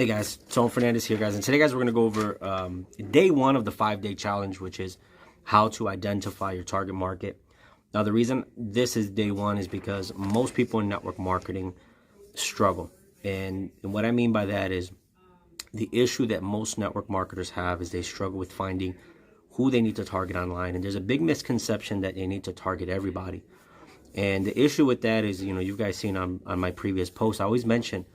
Hey guys, Tone Fernandez here, guys, and today, guys, we're gonna go over day one of the 5-day challenge, which is how to identify your target market. Now, the reason this is day one is because most people in network marketing struggle, and what I mean by that is the issue that most network marketers have is they struggle with finding who they need to target online, and there's a big misconception that they need to target everybody. And the issue with that is, you guys seen on my previous post, I always mention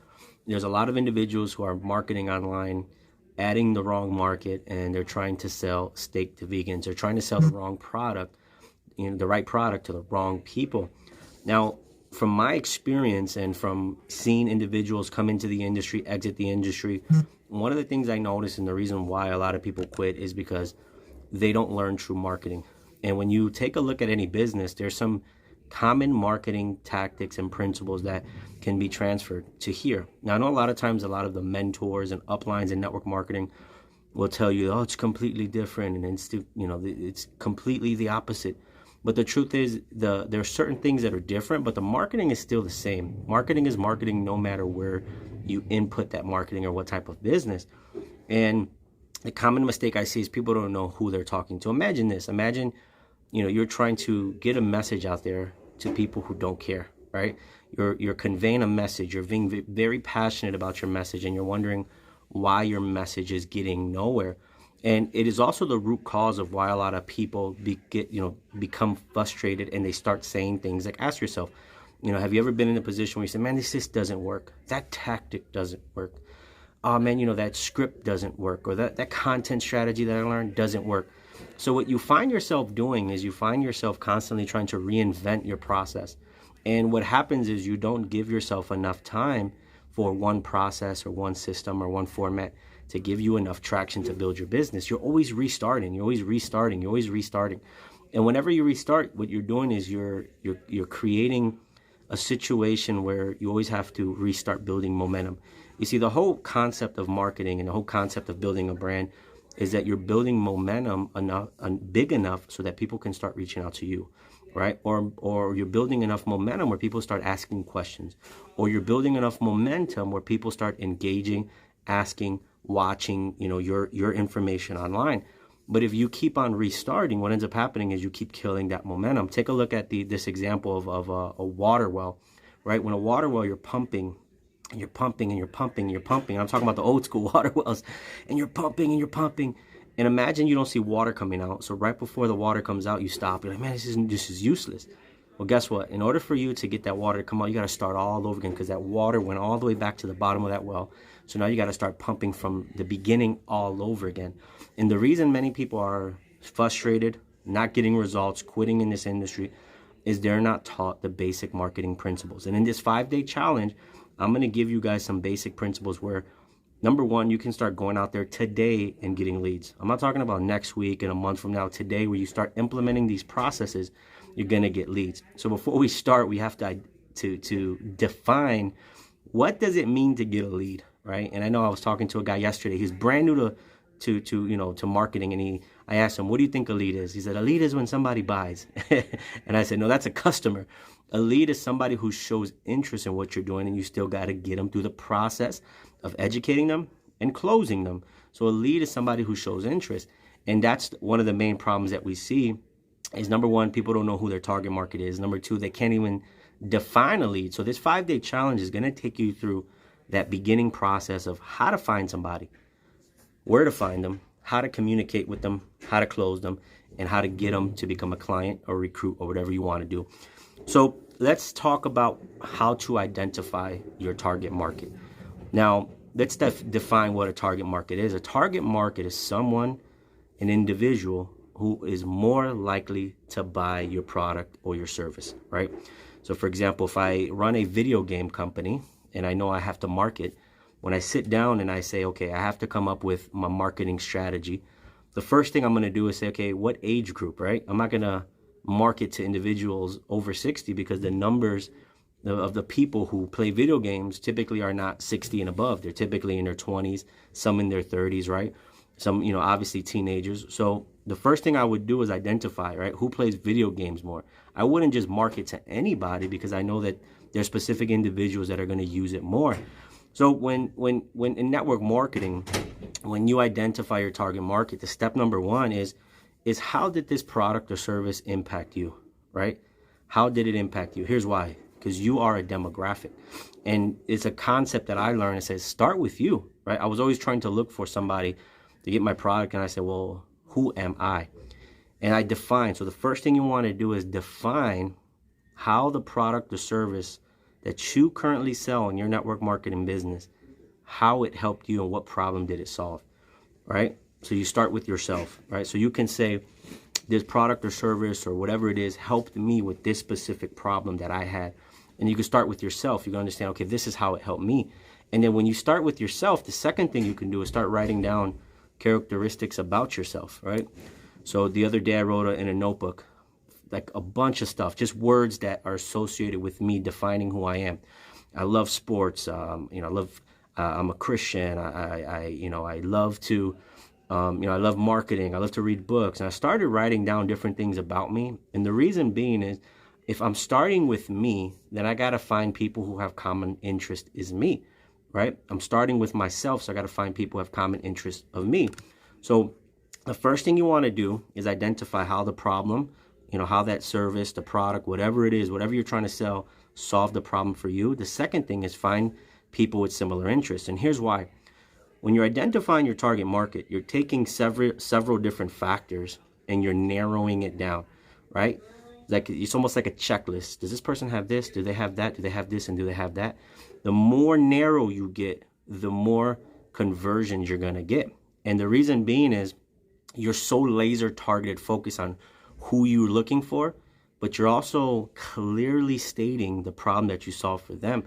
there's a lot of individuals who are marketing online, adding the wrong market, and they're trying to sell steak to vegans. They're trying to sell the wrong product, the right product to the wrong people. Now, from my experience and from seeing individuals come into the industry, exit the industry, one of the things I notice and the reason why a lot of people quit is because they don't learn true marketing. And when you take a look at any business, there's some common marketing tactics and principles that can be transferred to here. Now, I know a lot of times a lot of the mentors and uplines in network marketing will tell you, oh, it's completely different, and it's completely the opposite. But the truth is, there are certain things that are different, but the marketing is still the same. Marketing is marketing no matter where you input that marketing or what type of business. And the common mistake I see is people don't know who they're talking to. Imagine this. Imagine you're trying to get a message out there to people who don't care, right? You're conveying a message. You're being very passionate about your message, and you're wondering why your message is getting nowhere. And it is also the root cause of why a lot of people become frustrated and they start saying things like, ask yourself, have you ever been in a position where you say, man, this just doesn't work. That tactic doesn't work. Oh man, that script doesn't work, or that content strategy that I learned doesn't work. So what you find yourself doing is you find yourself constantly trying to reinvent your process. And what happens is you don't give yourself enough time for one process or one system or one format to give you enough traction to build your business. You're always restarting. You're always restarting. You're always restarting. And whenever you restart, what you're doing is you're creating a situation where you always have to restart building momentum. You see, the whole concept of marketing and the whole concept of building a brand is that you're building momentum enough, big enough so that people can start reaching out to you, right? Or you're building enough momentum where people start asking questions, or you're building enough momentum where people start engaging, asking, watching, your information online. But if you keep on restarting, what ends up happening is you keep killing that momentum. Take a look at this example of a water well, right? When a water well, you're pumping, and you're pumping and you're pumping and you're pumping. I'm talking about the old school water wells, and you're pumping and you're pumping. And imagine you don't see water coming out. So right before the water comes out, you stop. You're like, man, this is useless. Well, guess what? In order for you to get that water to come out, you got to start all over again, because that water went all the way back to the bottom of that well. So now you got to start pumping from the beginning all over again. And the reason many people are frustrated, not getting results, quitting in this industry, is they're not taught the basic marketing principles. And in this 5-day challenge, I'm going to give you guys some basic principles where, number one, you can start going out there today and getting leads. I'm not talking about next week and a month from now. Today, where you start implementing these processes, you're going to get leads. So before we start, we have to define, what does it mean to get a lead, right? And I know I was talking to a guy yesterday. He's brand new to marketing, and I asked him, what do you think a lead is? He said, a lead is when somebody buys. And I said, no, that's a customer. A lead is somebody who shows interest in what you're doing, and you still got to get them through the process of educating them and closing them. So a lead is somebody who shows interest. And that's one of the main problems that we see is, number one, people don't know who their target market is. Number two, they can't even define a lead. So this 5-day challenge is going to take you through that beginning process of how to find somebody, where to find them, how to communicate with them, how to close them, and how to get them to become a client or recruit or whatever you want to do. So let's talk about how to identify your target market. Now, let's define what a target market is. A target market is someone, an individual, who is more likely to buy your product or your service, right? So for example, if I run a video game company and I know I have to market, when I sit down and I say, okay, I have to come up with my marketing strategy, the first thing I'm going to do is say, okay, what age group, right? I'm not going to market to individuals over 60, because the numbers of the people who play video games typically are not 60 and above. They're typically in their 20s, some in their 30s, right? Some, obviously teenagers. So the first thing I would do is identify, right, who plays video games more. I wouldn't just market to anybody, because I know that there's specific individuals that are going to use it more. So when in network marketing, when you identify your target market, the step number one is how did this product or service impact you, right? How did it impact you? Here's why. Because you are a demographic. And it's a concept that I learned. It says, start with you, right? I was always trying to look for somebody to get my product. And I said, well, who am I? And I define. So the first thing you want to do is define how the product or service that you currently sell in your network marketing business, how it helped you and what problem did it solve, right? So you start with yourself, right? So you can say, this product or service or whatever it is helped me with this specific problem that I had. And you can start with yourself. You can understand, okay, this is how it helped me. And then when you start with yourself, the second thing you can do is start writing down characteristics about yourself, right? So the other day I wrote in a notebook, like a bunch of stuff, just words that are associated with me defining who I am. I love sports. I'm a Christian. I love to, I love marketing. I love to read books. And I started writing down different things about me. And the reason being is, if I'm starting with me, then I got to find people who have common interest is me, right? I'm starting with myself, so I got to find people who have common interest of me. So the first thing you want to do is identify how the problem, how that service, the product, whatever it is, whatever you're trying to sell, solve the problem for you. The second thing is find people with similar interests. And here's why. When you're identifying your target market, you're taking several different factors and you're narrowing it down, right? Like it's almost like a checklist. Does this person have this? Do they have that? Do they have this? And do they have that? The more narrow you get, the more conversions you're going to get. And the reason being is you're so laser targeted, focused on who you're looking for, but you're also clearly stating the problem that you solve for them.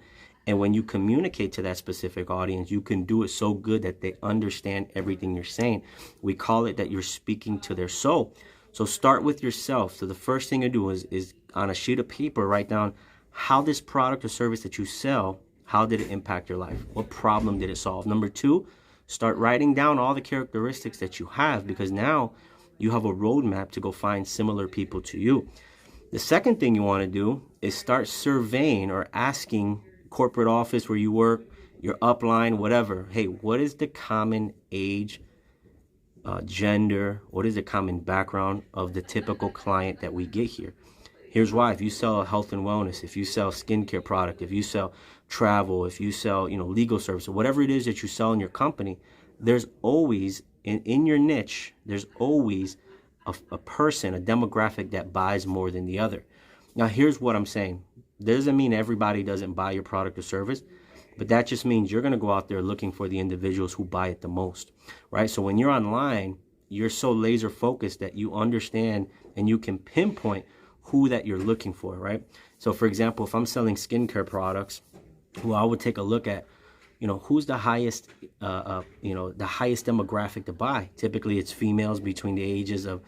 And when you communicate to that specific audience, you can do it so good that they understand everything you're saying. We call it that you're speaking to their soul. So start with yourself. So the first thing you do is on a sheet of paper, write down how this product or service that you sell, how did it impact your life? What problem did it solve? Number two, start writing down all the characteristics that you have, because now you have a roadmap to go find similar people to you. The second thing you want to do is start surveying or asking corporate office where you work, your upline, whatever. Hey, what is the common age, gender, what is the common background of the typical client that we get here? Here's why. If you sell health and wellness, if you sell skincare product, if you sell travel, if you sell, legal service, or whatever it is that you sell in your company, there's always, in your niche, there's always a person, a demographic that buys more than the other. Now, here's what I'm saying. Doesn't mean everybody doesn't buy your product or service, but that just means you're going to go out there looking for the individuals who buy it the most, right? So when you're online, you're so laser focused that you understand and you can pinpoint who that you're looking for, right? So for example, if I'm selling skincare products, well, I would take a look at, who's the highest, the highest demographic to buy. Typically, it's females between the ages of,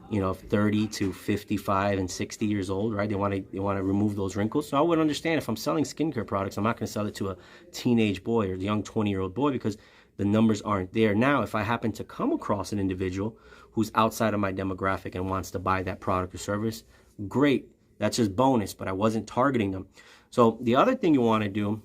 30 to 55 and 60 years old, right? They want to remove those wrinkles. So I would understand if I'm selling skincare products, I'm not going to sell it to a teenage boy or a young 20-year-old boy because the numbers aren't there. Now, if I happen to come across an individual who's outside of my demographic and wants to buy that product or service, great. That's just bonus, but I wasn't targeting them. So the other thing you want to do,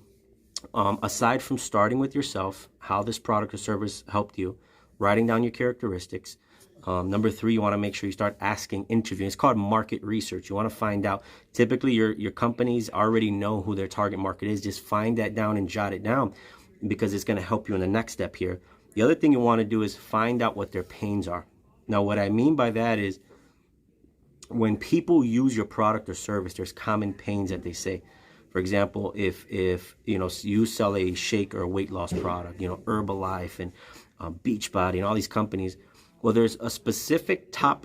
aside from starting with yourself, how this product or service helped you, writing down your characteristics. Number three, you want to make sure you start asking, interviewing. It's called market research. You want to find out. Typically, your companies already know who their target market is. Just find that down and jot it down because it's going to help you in the next step here. The other thing you want to do is find out what their pains are. Now, what I mean by that is when people use your product or service, there's common pains that they say. For example, if you sell a shake or a weight loss product, Herbalife and Beachbody and all these companies, well, there's a specific top,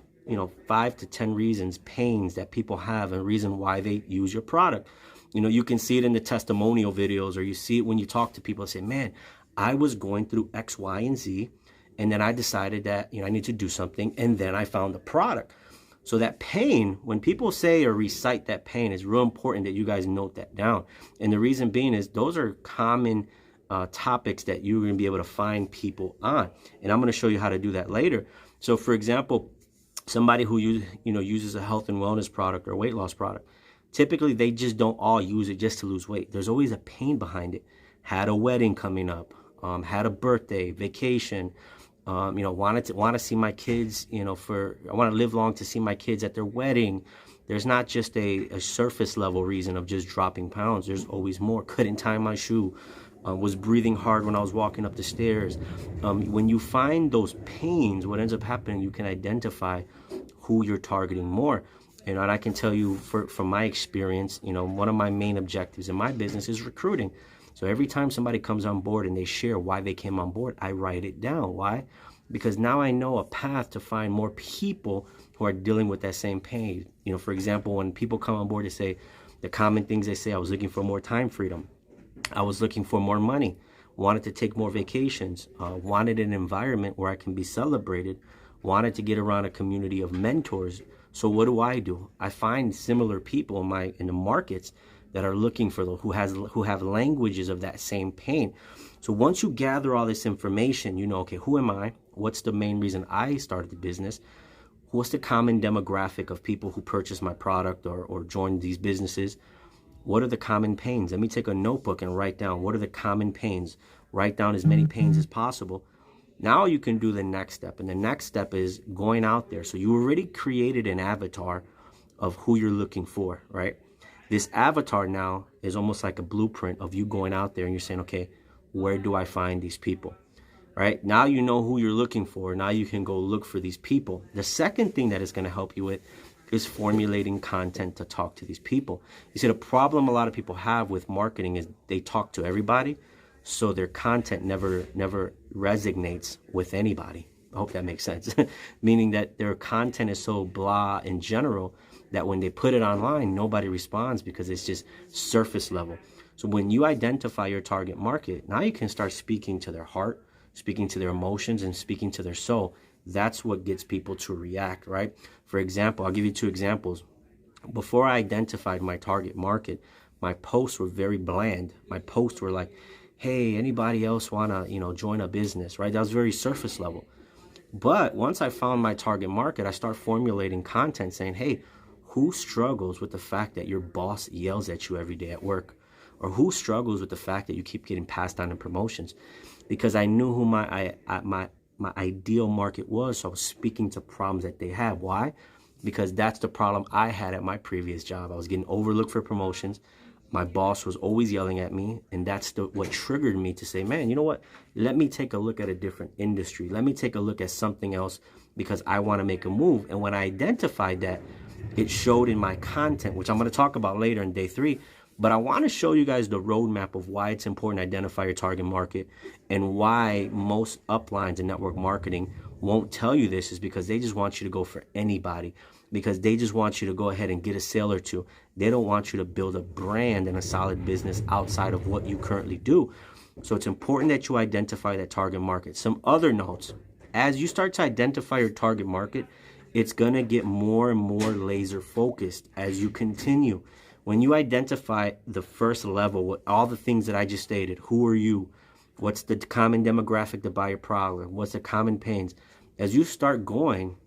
5 to 10 reasons, pains that people have and reason why they use your product. You can see it in the testimonial videos, or you see it when you talk to people and say, man, I was going through X, Y, and Z, and then I decided that, I need to do something, and then I found the product. So that pain, when people say or recite that pain, it's real important that you guys note that down. And the reason being is those are common topics that you're going to be able to find people on. And I'm going to show you how to do that later. So for example, somebody who uses a health and wellness product or a weight loss product, typically they just don't all use it just to lose weight. There's always a pain behind it. had a wedding coming up, had a birthday, vacation, want to see my kids, I want to live long to see my kids at their wedding. There's not just a surface level reason of just dropping pounds. There's always more. Couldn't tie my shoe, was breathing hard when I was walking up the stairs. When you find those pains, what ends up happening, you can identify who you're targeting more. And I can tell you from my experience, one of my main objectives in my business is recruiting. So every time somebody comes on board and they share why they came on board, I write it down. Why? Because now I know a path to find more people who are dealing with that same pain. For example, when people come on board, they say, the common things they say, I was looking for more time freedom. I was looking for more money, wanted to take more vacations, wanted an environment where I can be celebrated, wanted to get around a community of mentors. So what do? I find similar people in the markets that are looking for those who have languages of that same pain. So once you gather all this information, okay, who am I? What's the main reason I started the business? What's the common demographic of people who purchase my product or join these businesses? What are the common pains? Let me take a notebook and write down what are the common pains. Write down as many pains as possible. Now you can do the next step. And the next step is going out there. So you already created an avatar of who you're looking for, right? This avatar now is almost like a blueprint of you going out there and you're saying, okay, where do I find these people? Right? Now you know who you're looking for. Now you can go look for these people. The second thing that is going to help you with is formulating content to talk to these people. You see, the problem a lot of people have with marketing is they talk to everybody, so their content never resonates with anybody. I hope that makes sense. Meaning that their content is so blah in general that when they put it online, nobody responds because it's just surface level. So when you identify your target market, now you can start speaking to their heart, speaking to their emotions, and speaking to their soul. That's what gets people to react, right? For example, I'll give you 2 examples. Before I identified my target market, my posts were very bland. My posts were like, hey, anybody else want to, join a business, right? That was very surface level. But once I found my target market, I start formulating content saying, hey, who struggles with the fact that your boss yells at you every day at work? Or who struggles with the fact that you keep getting passed on in promotions? Because I knew who my ideal market was, so I was speaking to problems that they have. Why? Because that's the problem I had at my previous job. I was getting overlooked for promotions. My boss was always yelling at me, and that's what triggered me to say, man, you know what? Let me take a look at a different industry. Let me take a look at something else because I want to make a move. And when I identified that, it showed in my content, which I'm going to talk about later in day 3. But I want to show you guys the roadmap of why it's important to identify your target market and why most uplines in network marketing won't tell you this is because they just want you to go for anybody, because they just want you to go ahead and get a sale or 2. They don't want you to build a brand and a solid business outside of what you currently do. So it's important that you identify that target market. Some other notes, as you start to identify your target market, it's going to get more and more laser focused as you continue. When you identify the first level, with all the things that I just stated, who are you? What's the common demographic to buy your product? What's the common pains? As you start going,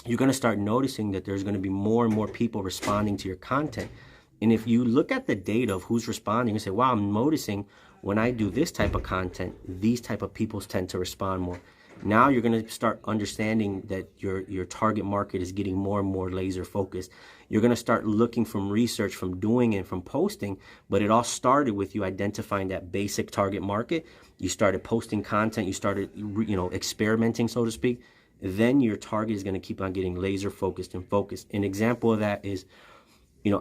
you're going to start noticing that there's going to be more and more people responding to your content. And if you look at the data of who's responding and say, wow, I'm noticing when I do this type of content, these type of people tend to respond more. Now you're going to start understanding that your target market is getting more and more laser focused. You're going to start looking from research, from doing it, from posting, but it all started with you identifying that basic target market. You started posting content, you started experimenting, so to speak. Then your target is going to keep on getting laser focused and focused. An example of that is,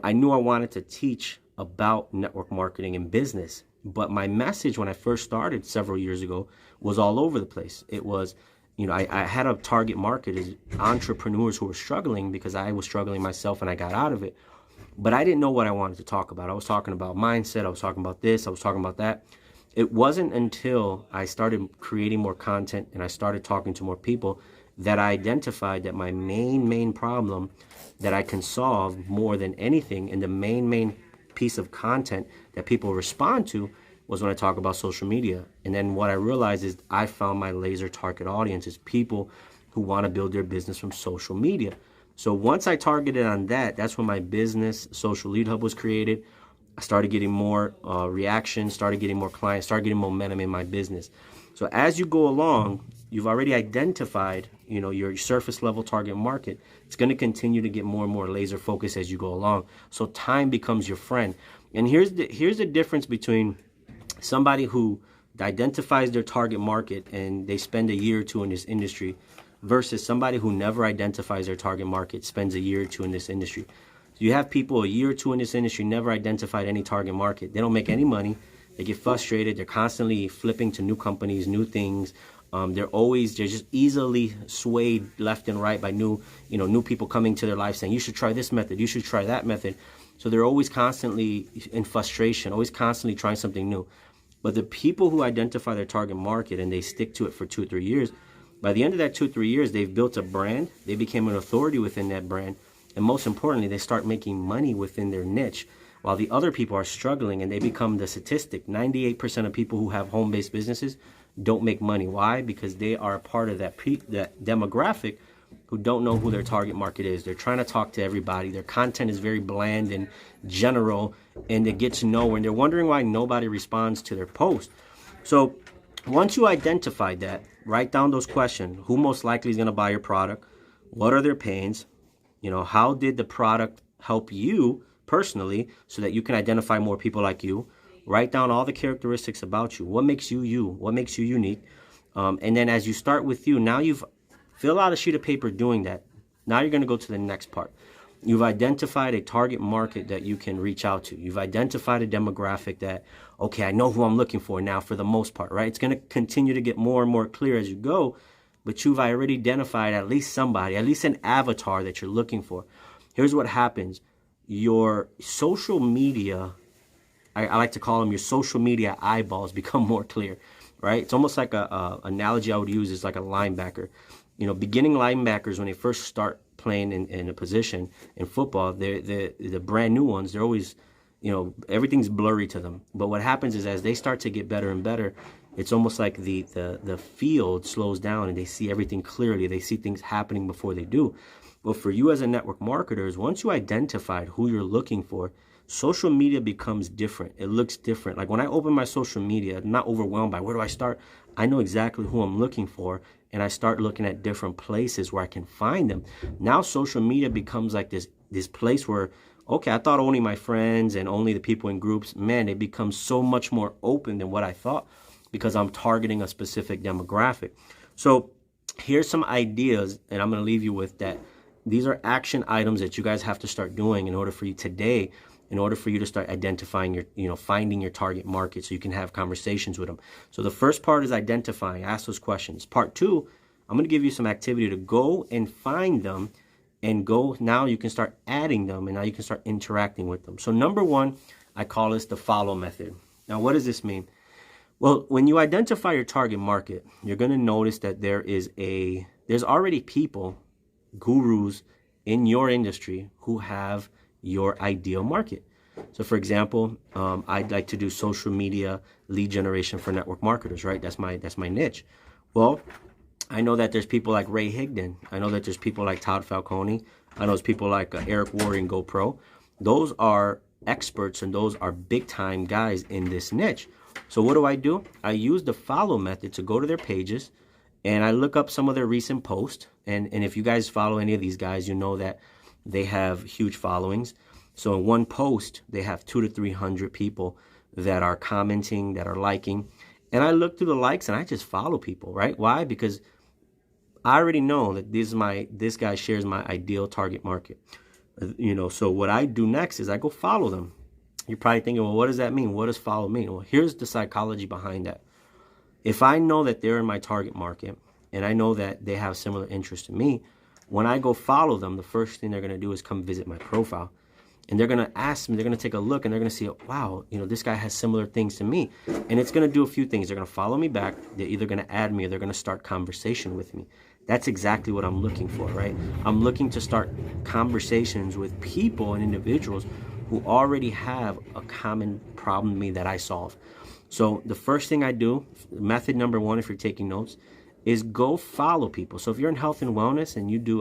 I knew I wanted to teach about network marketing and business, but my message when I first started several years ago was all over the place. It was, I had a target market as entrepreneurs who were struggling because I was struggling myself and I got out of it. But I didn't know what I wanted to talk about. I was talking about mindset. I was talking about this. I was talking about that. It wasn't until I started creating more content and I started talking to more people that I identified that my main problem that I can solve more than anything, and the main piece of content that people respond to, was when I talk about social media. And then what I realized is I found my laser target audience is people who want to build their business from social media. So once I targeted on that, that's when my business social lead hub was created. I started getting more reactions, started getting more clients, started getting momentum in my business. So as you go along, you've already identified, your surface level target market. It's going to continue to get more and more laser focused as you go along. So time becomes your friend. And here's the difference between somebody who identifies their target market and they spend a year or two in this industry versus somebody who never identifies their target market, spends a year or two in this industry. So you have people a year or two in this industry, never identified any target market. They don't make any money. They get frustrated. They're constantly flipping to new companies, new things. They're just easily swayed left and right by new people coming to their life saying, you should try this method, you should try that method. So they're always constantly in frustration, always constantly trying something new. But the people who identify their target market and they stick to it for 2 or 3 years, by the end of that 2 or 3 years, they've built a brand. They became an authority within that brand. And most importantly, they start making money within their niche while the other people are struggling and they become the statistic. 98% of people who have home-based businesses don't make money. Why? Because they are a part of that demographic who don't know who their target market is. They're trying to talk to everybody. Their content is very bland and general, and it gets nowhere. And they're wondering why nobody responds to their post. So once you identify that, write down those questions. Who most likely is going to buy your product? What are their pains? How did the product help you personally so that you can identify more people like you? Write down all the characteristics about you. What makes you you? What makes you unique? And then as you start with you, now you've filled out a sheet of paper doing that. Now you're going to go to the next part. You've identified a target market that you can reach out to. You've identified a demographic that, okay, I know who I'm looking for now for the most part, right? It's going to continue to get more and more clear as you go, but you've already identified at least somebody, at least an avatar that you're looking for. Here's what happens. Your social media, I like to call them your social media eyeballs, become more clear, right? It's almost like a analogy I would use is like a linebacker. Beginning linebackers, when they first start playing in a position in football, the brand new ones, they're always, everything's blurry to them. But what happens is as they start to get better and better, it's almost like the field slows down and they see everything clearly. They see things happening before they do. Well, for you as a network marketer, once you identified who you're looking for, social media becomes different. It looks different. Like when I open my social media, I'm not overwhelmed by where do I start? I know exactly who I'm looking for, and I start looking at different places where I can find them. Now social media becomes like this place where, okay, I thought only my friends and only the people in groups. Man, it becomes so much more open than what I thought because I'm targeting a specific demographic. So here's some ideas, and I'm going to leave you with that. These are action items that you guys have to start doing in order for you today, in order for you to start identifying finding your target market so you can have conversations with them. So the first part is identifying, ask those questions. Part 2, I'm going to give you some activity to go and find them and now you can start adding them and now you can start interacting with them. So number 1, I call this the follow method. Now, what does this mean? Well, when you identify your target market, you're going to notice that there's already people, gurus in your industry who have your ideal market. So for example, I'd like to do social media lead generation for network marketers, right? That's my niche. Well, I know that there's people like Ray Higdon. I know that there's people like Todd Falcone. I know there's people like Eric Ward and GoPro. Those are experts and those are big time guys in this niche. So what do? I use the follow method to go to their pages and I look up some of their recent posts. And if you guys follow any of these guys, you know that they have huge followings. So in one post, they have 200 to 300 people that are commenting, that are liking. And I look through the likes and I just follow people, right? Why? Because I already know that this guy shares my ideal target market. So what I do next is I go follow them. You're probably thinking, well, what does that mean? What does follow mean? Well, here's the psychology behind that. If I know that they're in my target market and I know that they have similar interests to me, when I go follow them, the first thing they're going to do is come visit my profile. And they're going to ask me, they're going to take a look and they're going to see, wow, this guy has similar things to me. And it's going to do a few things. They're going to follow me back. They're either going to add me or they're going to start conversation with me. That's exactly what I'm looking for, right? I'm looking to start conversations with people and individuals who already have a common problem to me that I solve. So the first thing I do, method number 1, if you're taking notes, is go follow people. So if you're in health and wellness and you do,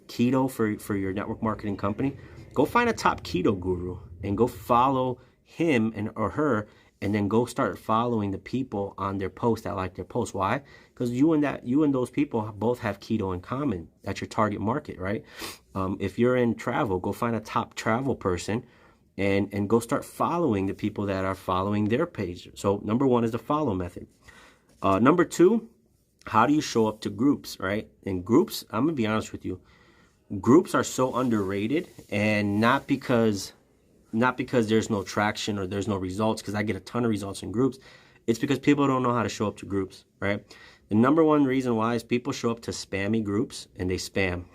keto for your network marketing company, go find a top keto guru and go follow him and or her, and then go start following the people on their post that like their post. Why? Because you and those people both have keto in common. That's your target market, right? If you're in travel, go find a top travel person and go start following the people that are following their page. So number one is the follow method. Number two, how do you show up to groups, right? In groups, I'm gonna be honest with you, groups are so underrated, and not because there's no traction or there's no results, because I get a ton of results in groups. It's because people don't know how to show up to groups, right? The number one reason why is people show up to spammy groups and they spam,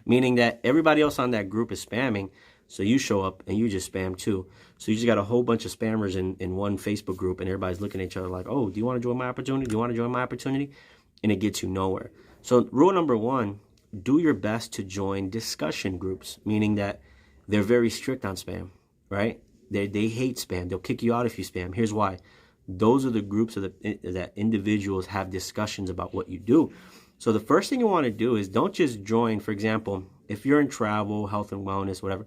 meaning that everybody else on that group is spamming. So you show up and you just spam too. So you just got a whole bunch of spammers in one Facebook group, and everybody's looking at each other like, oh, do you want to join my opportunity? Do you want to join my opportunity? And it gets you nowhere. So rule number one, do your best to join discussion groups, meaning that they're very strict on spam, right? They hate spam. They'll kick you out if you spam. Here's why. Those are the groups that individuals have discussions about what you do. So the first thing you want to do is don't just join, for example, if you're in travel, health and wellness, whatever,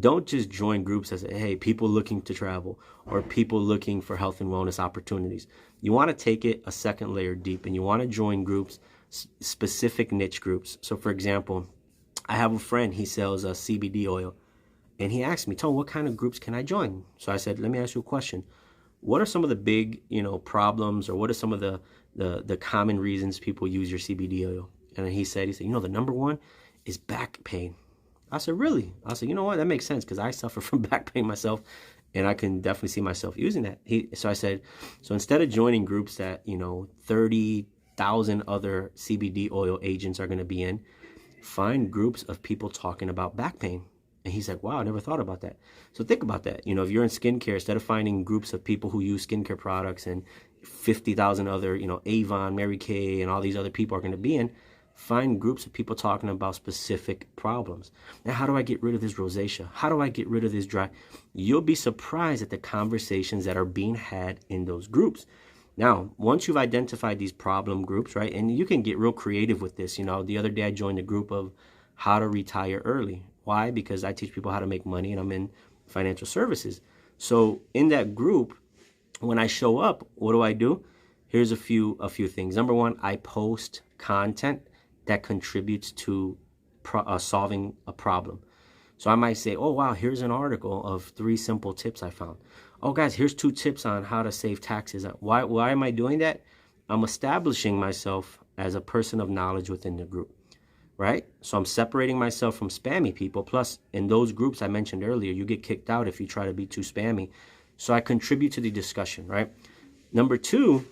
don't just join groups that say, hey, people looking to travel or people looking for health and wellness opportunities. You want to take it a second layer deep, and you want to join groups, specific niche groups. So for example, I have a friend, he sells a CBD oil, and he asked me, Tone, what kind of groups can I join? So I said, let me ask you a question. What are some of the big, problems, or what are some of the common reasons people use your CBD oil? And he said, the number one is back pain. I said, really? I said, you know what? That makes sense, because I suffer from back pain myself, and I can definitely see myself using that. So I said, so instead of joining groups that, 30,000 other CBD oil agents are going to be in, find groups of people talking about back pain. And he's like, wow, I never thought about that. So think about that. If you're in skincare, instead of finding groups of people who use skincare products and 50,000 other, Avon, Mary Kay, and all these other people are going to be in, find groups of people talking about specific problems. Now, how do I get rid of this rosacea? How do I get rid of this dry? You'll be surprised at the conversations that are being had in those groups. Now, once you've identified these problem groups, right, and you can get real creative with this. The other day I joined a group of how to retire early. Why? Because I teach people how to make money, and I'm in financial services. So in that group, when I show up, what do? Here's a few things. Number one, I post content that contributes to solving a problem. So I might say, oh, wow, here's an article of 3 simple tips I found. Oh, guys, here's 2 tips on how to save taxes. Why am I doing that? I'm establishing myself as a person of knowledge within the group, right? So I'm separating myself from spammy people. Plus, in those groups I mentioned earlier, you get kicked out if you try to be too spammy. So I contribute to the discussion, right? Number 2,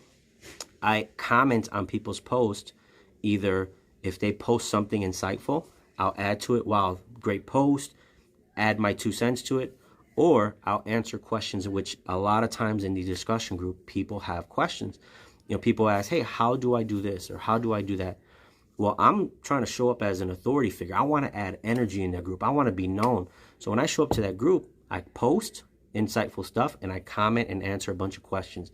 I comment on people's posts. Either if they post something insightful, I'll add to it, wow, great post, add my 2 cents to it, or I'll answer questions, in which a lot of times in the discussion group, people have questions. People ask, hey, how do I do this? Or how do I do that? Well, I'm trying to show up as an authority figure. I want to add energy in that group. I want to be known. So when I show up to that group, I post insightful stuff and I comment and answer a bunch of questions.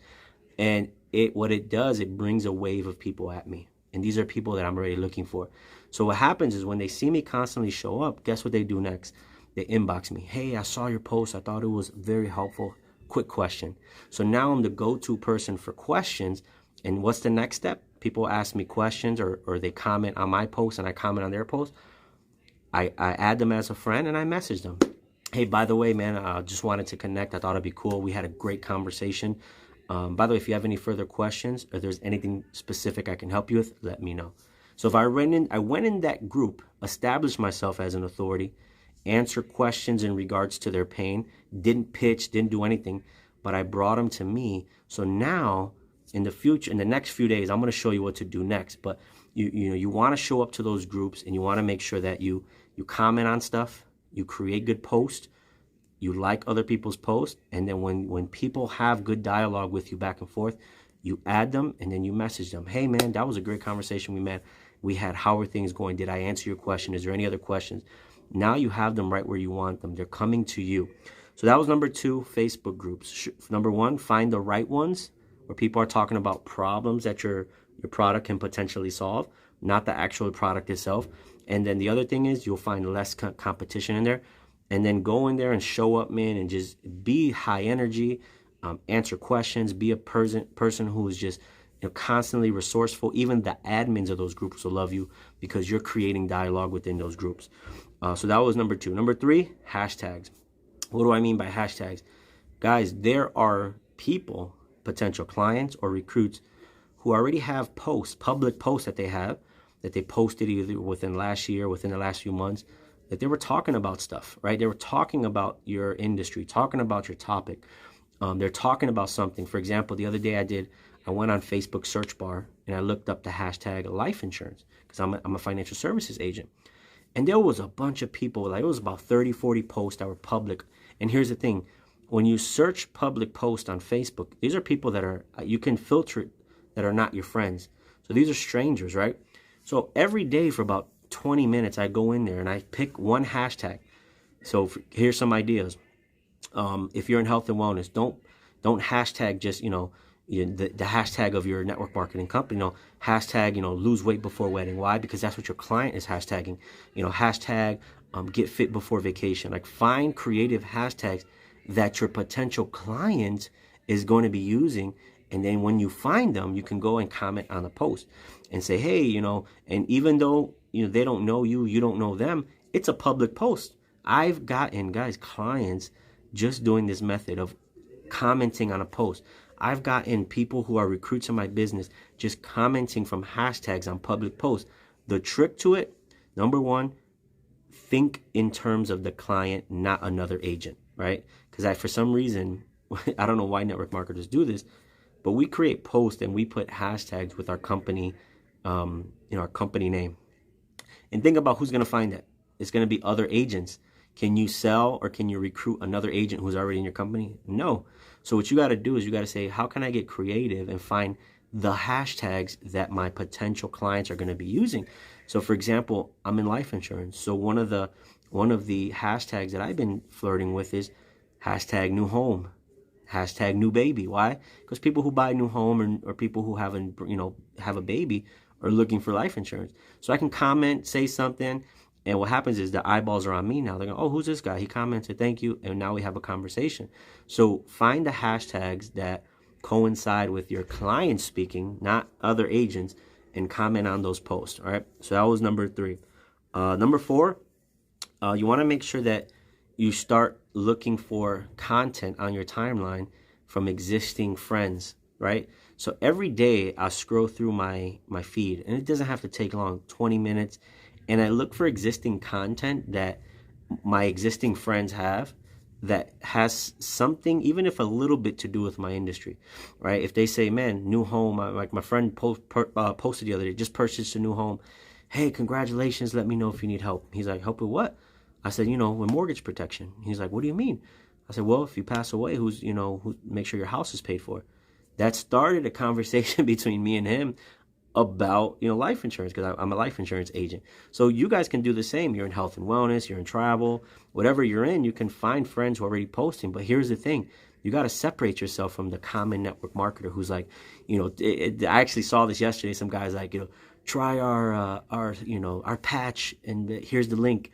And what it does, it brings a wave of people at me. And these are people that I'm already looking for. So what happens is when they see me constantly show up, guess what they do next? They inbox me. Hey, I saw your post. I thought it was very helpful. Quick question. So now I'm the go-to person for questions. And what's the next step? People ask me questions, or they comment on my post and I comment on their post. I add them as a friend and I message them. Hey, by the way, man, I just wanted to connect. I thought it'd be cool. We had a great conversation. By the way, if you have any further questions or there's anything specific I can help you with, let me know. So if I went in that group, established myself as an authority, answer questions in regards to their pain, didn't pitch, didn't do anything, but I brought them to me. So now in the future, in the next few days, I'm going to show you what to do next. But you want to show up to those groups, and you want to make sure that you comment on stuff, you create good posts, you like other people's posts, and then when people have good dialogue with you back and forth, you add them and then you message them. Hey man, that was a great conversation we had. How are things going? Did I answer your question? Is there any other questions? Now you have them right where you want them. They're coming to you. So that was number 2, Facebook groups. Number 1, find the right ones where people are talking about problems that your product can potentially solve, not the actual product itself. And then the other thing is you'll find less competition in there. and then go in there and show up, man, and just be high energy, answer questions, be a person who is just constantly resourceful. Even the admins of those groups will love you because you're creating dialogue within those groups. So that was number 2. Number 3, hashtags. What do I mean by hashtags? Guys, there are people, potential clients or recruits, who already have posts, public posts that they posted either within last year, within the last few months, that they were talking about stuff, right? They were talking about your industry, talking about your topic. They're talking about something. For example, the other day I went on Facebook search bar and I looked up the hashtag life insurance because I'm a financial services agent. And there was a bunch of people, like it was about 30, 40 posts that were public. And here's the thing, when you search public posts on Facebook, these are people that are, you can filter it, that are not your friends. So these are strangers, right? So every day for about 20 minutes, I go in there and I pick one hashtag. So here's some ideas. If you're in health and wellness, don't hashtag just, the hashtag of your network marketing company, hashtag, lose weight before wedding. Why? Because that's what your client is hashtagging. Hashtag get fit before vacation. Like, find creative hashtags that your potential client is going to be using. And then when you find them, you can go and comment on the post and say, hey, and even though, they don't know you, you don't know them, it's a public post. I've gotten, guys, clients just doing this method of commenting on a post. I've gotten people who are recruits in my business just commenting from hashtags on public posts. The trick to it, number 1, think in terms of the client, not another agent, right? Because for some reason, I don't know why network marketers do this, but we create posts and we put hashtags with our company, our company name. And think about who's going to find that. It's going to be other agents. Can you sell or can you recruit another agent who's already in your company? No. So what you got to do is you got to say, how can I get creative and find the hashtags that my potential clients are going to be using? So for example, I'm in life insurance. So one of the hashtags that I've been flirting with is hashtag new home, hashtag new baby. Why? Because people who buy a new home or people who have a baby are looking for life insurance. So I can comment, say something, and what happens is the eyeballs are on me now. They're going, oh, who's this guy? He commented, thank you. And now we have a conversation. So find the hashtags that coincide with your client speaking, not other agents, and comment on those posts. All right. So that was number 3. Number 4, you want to make sure that you start looking for content on your timeline from existing friends, right? So every day I scroll through my feed, and it doesn't have to take long, 20 minutes. And I look for existing content that my existing friends have that has something, even if a little bit, to do with my industry, right? If they say, man, new home, like my friend posted the other day, just purchased a new home. Hey, congratulations. Let me know if you need help. He's like, help with what? I said, with mortgage protection. He's like, what do you mean? I said, well, if you pass away, who make sure your house is paid for. That started a conversation between me and him about life insurance, because I'm a life insurance agent. So you guys can do the same. You're in health and wellness, you're in travel, whatever you're in, you can find friends who are already posting. But here's the thing, you got to separate yourself from the common network marketer who's like, I actually saw this yesterday. Some guys like, try our patch, and here's the link.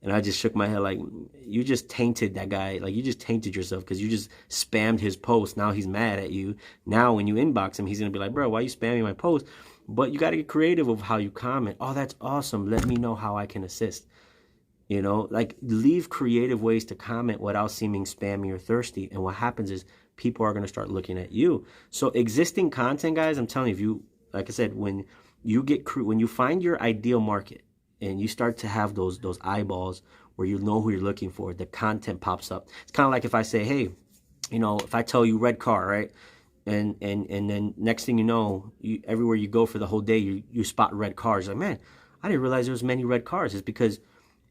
And I just shook my head like, you just tainted that guy. Like, you just tainted yourself because you just spammed his post. Now he's mad at you. Now when you inbox him, he's going to be like, bro, why are you spamming my post? But you got to get creative of how you comment. Oh, that's awesome. Let me know how I can assist. Like, leave creative ways to comment without seeming spammy or thirsty. And what happens is people are going to start looking at you. So existing content, guys, I'm telling you, like I said, when you find your ideal market, and you start to have those eyeballs where you know who you're looking for, the content pops up. It's kind of like if I say, hey, if I tell you red car, right? And then next thing you know, everywhere you go for the whole day, you spot red cars. Like, man, I didn't realize there was many red cars. It's because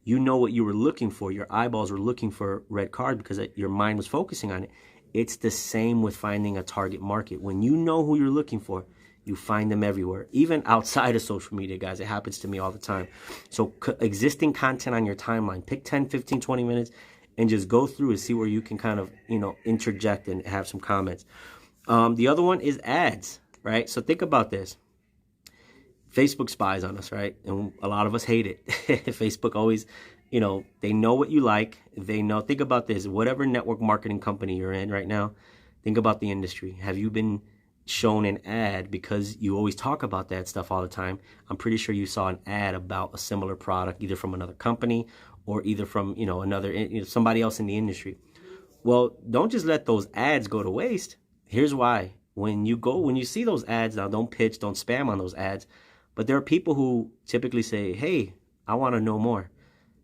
you know what you were looking for. Your eyeballs were looking for red cars because your mind was focusing on it. It's the same with finding a target market. When you know who you're looking for, you find them everywhere, even outside of social media, guys. It happens to me all the time. So existing content on your timeline, pick 10, 15, 20 minutes and just go through and see where you can kind of, interject and have some comments. The other one is ads, right? So think about this. Facebook spies on us, right? And a lot of us hate it. Facebook always they know what you like. They know, think about this, whatever network marketing company you're in right now, think about the industry. Have you been shown an ad, because you always talk about that stuff all the time? I'm pretty sure you saw an ad about a similar product, either from another company or either from, somebody else in the industry. Well, don't just let those ads go to waste. Here's why. When you see those ads, now don't pitch, don't spam on those ads, but there are people who typically say, hey, I want to know more.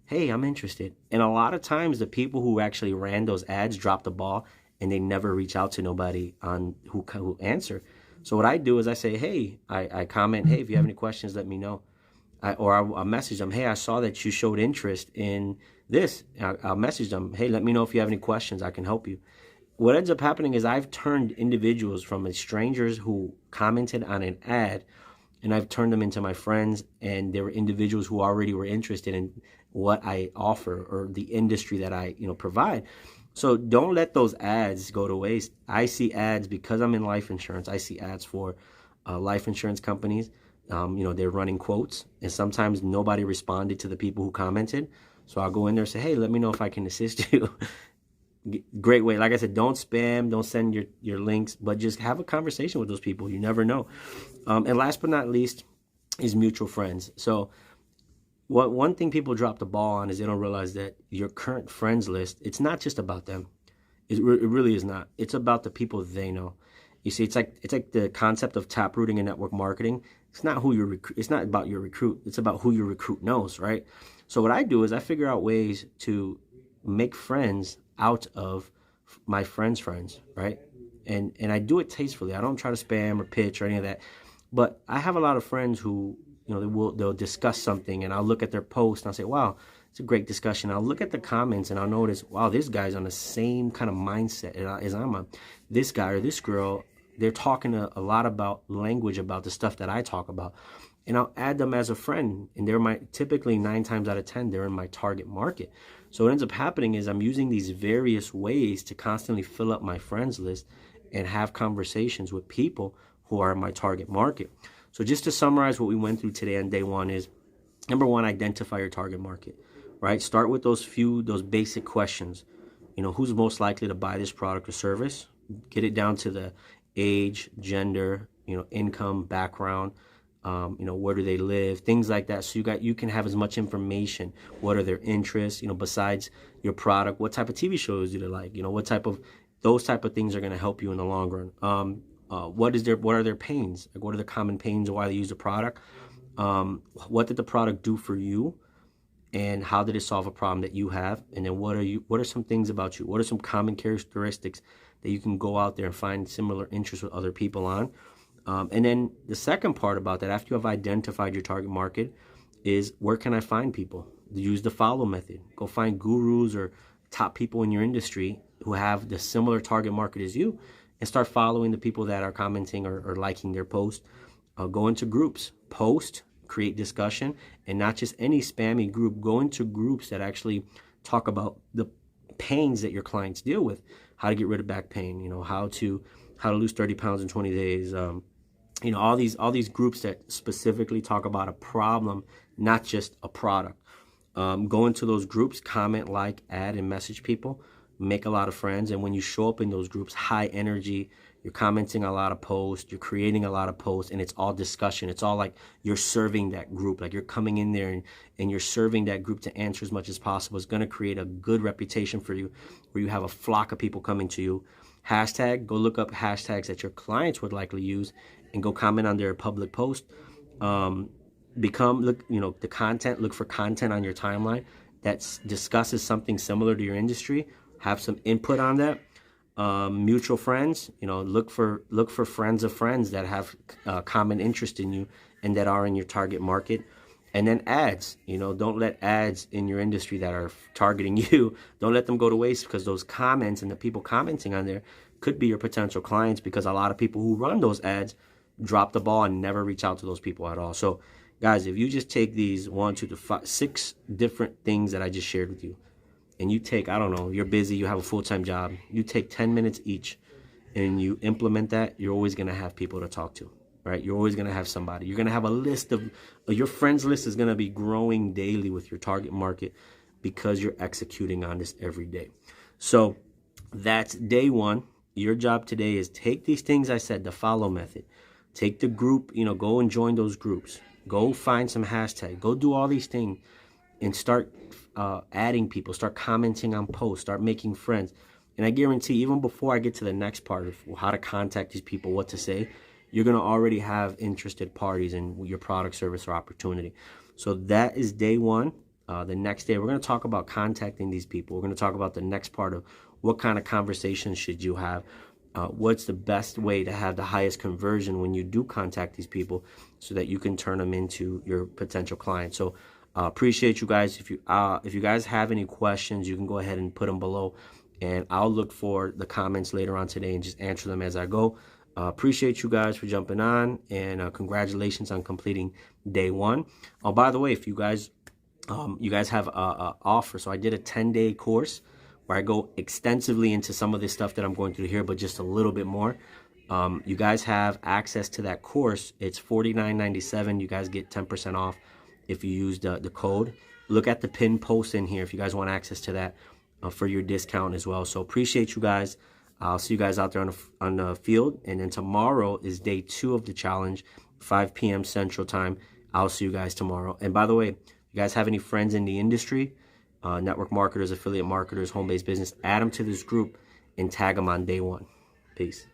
Hey, I'm interested. And a lot of times the people who actually ran those ads drop the ball and they never reach out to nobody on who answer. So what I do is I say, hey, I comment, hey, if you have any questions, let me know. I message them, hey, I saw that you showed interest in this. I'll message them, hey, let me know if you have any questions, I can help you. What ends up happening is I've turned individuals from strangers who commented on an ad, and I've turned them into my friends, and there were individuals who already were interested in what I offer or the industry that I provide. So don't let those ads go to waste. I see ads because I'm in life insurance. I see ads for life insurance companies. They're running quotes, and sometimes nobody responded to the people who commented. So I'll go in there and say, hey, let me know if I can assist you. Great way. Like I said, don't spam, don't send your links, but just have a conversation with those people. You never know. And last but not least is mutual friends. So one thing people drop the ball on is they don't realize that your current friends list, it's not just about them. It really is not. It's about the people they know. You see, it's like the concept of taprooting and network marketing. It's not it's not about your recruit. It's about who your recruit knows, right? So what I do is I figure out ways to make friends out of my friends' friends, right? And I do it tastefully. I don't try to spam or pitch or any of that. But I have a lot of friends who, they'll discuss something, and I'll look at their post and I'll say, wow, it's a great discussion. I'll look at the comments and I'll notice, wow, this guy's on the same kind of mindset as I'm on. This guy or this girl, they're talking a lot about language, about the stuff that I talk about. And I'll add them as a friend. And they're typically 9 times out of 10, they're in my target market. So what ends up happening is I'm using these various ways to constantly fill up my friends list and have conversations with people who are in my target market. So just to summarize what we went through today on day 1 is, number 1, identify your target market, right? Start with those basic questions. Who's most likely to buy this product or service? Get it down to the age, gender, income, background, where do they live, things like that. So you can have as much information. What are their interests, besides your product? What type of TV shows do they like? Those type of things are going to help you in the long run. What are their pains? Like, what are the common pains of why they use the product? What did the product do for you? And how did it solve a problem that you have? And then what are some things about you? What are some common characteristics that you can go out there and find similar interests with other people on? And then the second part about that, after you have identified your target market, is where can I find people? Use the follow method. Go find gurus or top people in your industry who have the similar target market as you, and start following the people that are commenting or liking their post. Go into groups, post, create discussion, and not just any spammy group. Go into groups that actually talk about the pains that your clients deal with, how to get rid of back pain, how to lose 30 pounds in 20 days, all these groups that specifically talk about a problem, not just a product. Go into those groups, comment, like, add, and message people. Make a lot of friends. And when you show up in those groups, high energy, you're commenting a lot of posts, you're creating a lot of posts, and it's all discussion. It's all like you're serving that group. Like, you're coming in there and you're serving that group to answer as much as possible. It's going to create a good reputation for you, where you have a flock of people coming to you. Go look up hashtags that your clients would likely use and go comment on their public post. Look for content on your timeline that discusses something similar to your industry. Have some input on that. Mutual friends, look for friends of friends that have common interest in you and that are in your target market. And then ads, don't let ads in your industry that are targeting you, don't let them go to waste, because those comments and the people commenting on there could be your potential clients, because a lot of people who run those ads drop the ball and never reach out to those people at all. So guys, if you just take these 6 different things that I just shared with you, and you take, I don't know, you're busy, you have a full-time job, you take 10 minutes each and you implement that, you're always going to have people to talk to, right? You're always going to have somebody. You're going to have a list of, your friends list is going to be growing daily with your target market. because you're executing on this every day. So that's day one. Your job today is take these things I said, the follow method. Take the group, go and join those groups. Go find some hashtags. Go do all these things and start adding people. Start commenting on posts. Start making friends. And I guarantee even before I get to the next part of how to contact these people, what to say, you're going to already have interested parties in your product, service, or opportunity. So that is day one. The next day, we're going to talk about contacting these people. We're going to talk about the next part of what kind of conversations should you have. What's the best way to have the highest conversion when you do contact these people so that you can turn them into your potential clients. So appreciate you guys. If you guys have any questions, you can go ahead and put them below. And I'll look for the comments later on today and just answer them as I go. Appreciate you guys for jumping on, and congratulations on completing day one. Oh, by the way, if you guys have a offer, so I did a 10-day course where I go extensively into some of this stuff that I'm going through here, but just a little bit more. You guys have access to that course. It's $49.97. You guys get 10% off if you use the code. Look at the pin post in here if you guys want access to that for your discount as well. So appreciate you guys. I'll see you guys out there on the field. And then tomorrow is day 2 of the challenge, 5 p.m. Central Time. I'll see you guys tomorrow. And by the way, you guys have any friends in the industry, network marketers, affiliate marketers, home-based business, add them to this group and tag them on day 1. Peace.